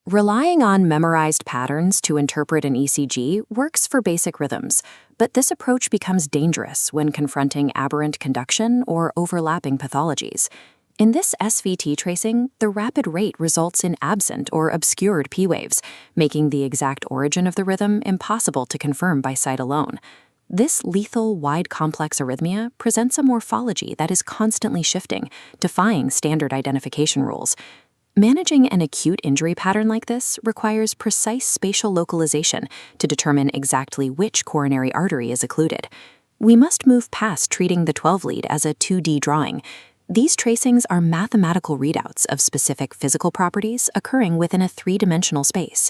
Relying on memorized patterns to interpret an ECG works for basic rhythms, but this approach becomes dangerous when confronting aberrant conduction or overlapping pathologies. In this SVT tracing, the rapid rate results in absent or obscured P waves, making the exact origin of the rhythm impossible to confirm by sight alone. This lethal, wide complex arrhythmia presents a morphology that is constantly shifting, defying standard identification rules. Managing an acute injury pattern like this requires precise spatial localization to determine exactly which coronary artery is occluded. We must move past treating the 12 lead as a 2D drawing. These tracings are mathematical readouts of specific physical properties occurring within a three-dimensional space.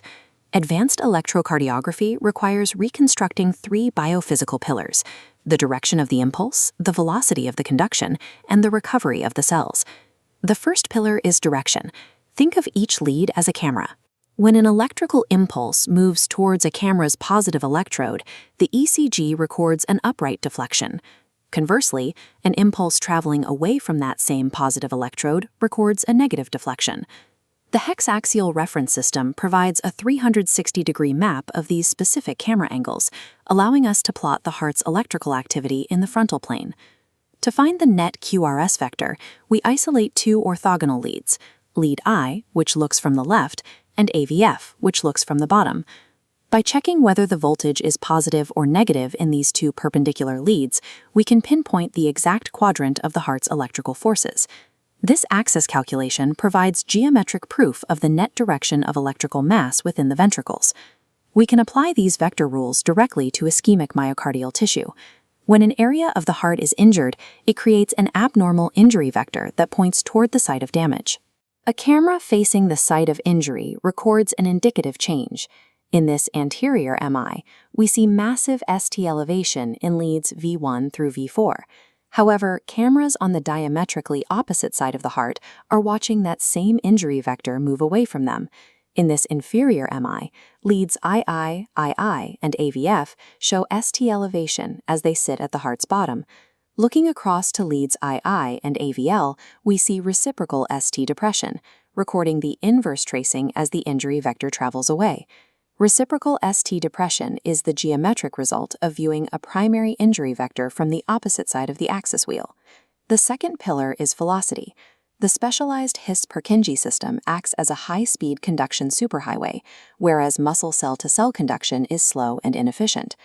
Advanced electrocardiography requires reconstructing three biophysical pillars: the direction of the impulse, the velocity of the conduction, and the recovery of the cells. The first pillar is direction. Think of each lead as a camera. When an electrical impulse moves towards a camera's positive electrode, the ECG records an upright deflection. Conversely, an impulse traveling away from that same positive electrode records a negative deflection. The hexaxial reference system provides a 360-degree map of these specific camera angles, allowing us to plot the heart's electrical activity in the frontal plane. To find the net QRS vector, we isolate two orthogonal leads, lead I, which looks from the left, and AVF, which looks from the bottom. By checking whether the voltage is positive or negative in these two perpendicular leads, we can pinpoint the exact quadrant of the heart's electrical forces. This axis calculation provides geometric proof of the net direction of electrical mass within the ventricles. We can apply these vector rules directly to ischemic myocardial tissue. When an area of the heart is injured, it creates an abnormal injury vector that points toward the site of damage. A camera facing the site of injury records an indicative change. In this anterior MI, we see massive ST elevation in leads V1 through V4. However, cameras on the diametrically opposite side of the heart are watching that same injury vector move away from them. In this inferior MI, leads II, and AVF show ST elevation as they sit at the heart's bottom. Looking across to leads II and AVL, we see reciprocal ST depression, recording the inverse tracing as the injury vector travels away. Reciprocal ST depression is the geometric result of viewing a primary injury vector from the opposite side of the axis wheel. The second pillar is velocity. The specialized His-Purkinje system acts as a high-speed conduction superhighway, whereas muscle cell-to-cell conduction is slow and inefficient.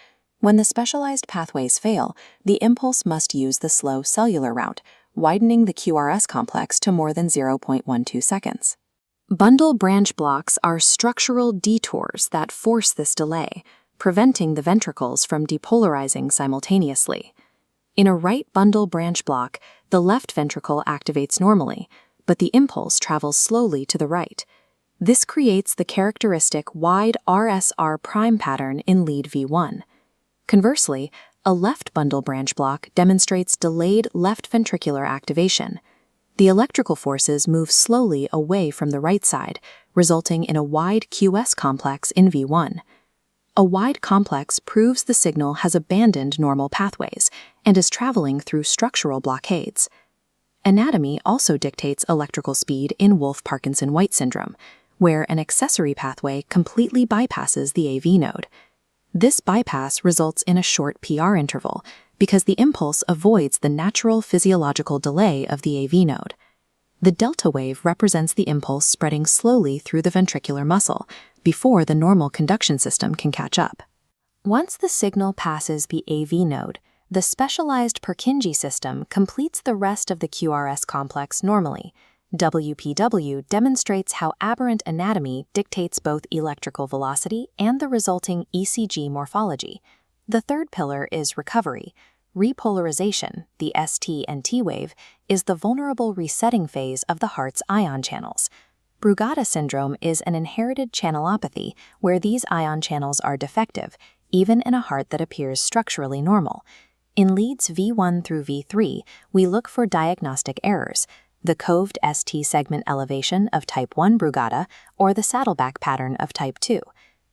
When the specialized pathways fail, the impulse must use the slow cellular route, widening the QRS complex to more than 0.12 seconds. Bundle branch blocks are structural detours that force this delay, preventing the ventricles from depolarizing simultaneously. In a right bundle branch block, the left ventricle activates normally, but the impulse travels slowly to the right. This creates the characteristic wide RSR prime pattern in lead V1. Conversely, a left bundle branch block demonstrates delayed left ventricular activation. The electrical forces move slowly away from the right side, resulting in a wide QS complex in V1. A wide complex proves the signal has abandoned normal pathways and is traveling through structural blockades. Anatomy also dictates electrical speed in Wolff-Parkinson-White syndrome, where an accessory pathway completely bypasses the AV node. This bypass results in a short PR interval because the impulse avoids the natural physiological delay of the AV node. The delta wave represents the impulse spreading slowly through the ventricular muscle before the normal conduction system can catch up. Once the signal passes the AV node, the specialized Purkinje system completes the rest of the QRS complex normally. WPW demonstrates how aberrant anatomy dictates both electrical velocity and the resulting ECG morphology. The third pillar is recovery. Repolarization, the ST and T wave, is the vulnerable resetting phase of the heart's ion channels. Brugada syndrome is an inherited channelopathy where these ion channels are defective, even in a heart that appears structurally normal. In leads V1 through V3, we look for diagnostic errors: the coved ST segment elevation of type 1 Brugada or the saddleback pattern of type 2.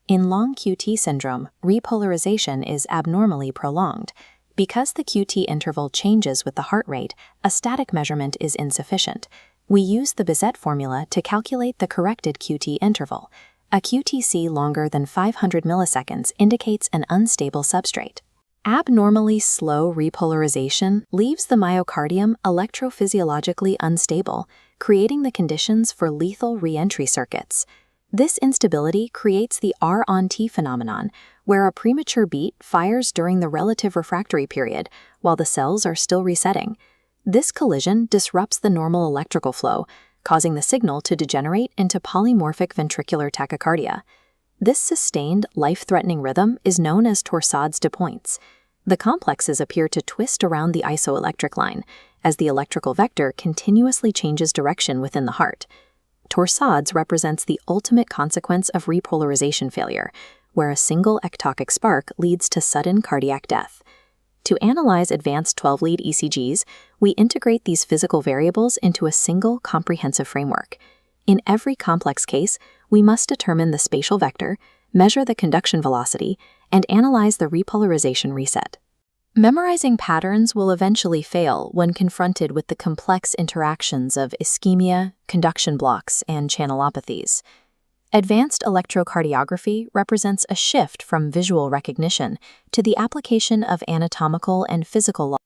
In long QT syndrome, repolarization is abnormally prolonged. Because the QT interval changes with the heart rate, a static measurement is insufficient. We use the Bizet formula to calculate the corrected QT interval. A QTc longer than 500 milliseconds indicates an unstable substrate. Abnormally slow repolarization leaves the myocardium electrophysiologically unstable, creating the conditions for lethal re-entry circuits. This instability creates the R-on-T phenomenon, where a premature beat fires during the relative refractory period while the cells are still resetting. This collision disrupts the normal electrical flow, causing the signal to degenerate into polymorphic ventricular tachycardia. This sustained, life-threatening rhythm is known as torsades de pointes. The complexes appear to twist around the isoelectric line, as the electrical vector continuously changes direction within the heart. Torsades represents the ultimate consequence of repolarization failure, where a single ectopic spark leads to sudden cardiac death. To analyze advanced 12-lead ECGs, we integrate these physical variables into a single comprehensive framework. In every complex case, we must determine the spatial vector, measure the conduction velocity, and analyze the repolarization reset. Memorizing patterns will eventually fail when confronted with the complex interactions of ischemia, conduction blocks, and channelopathies. Advanced electrocardiography represents a shift from visual recognition to the application of anatomical and physical laws.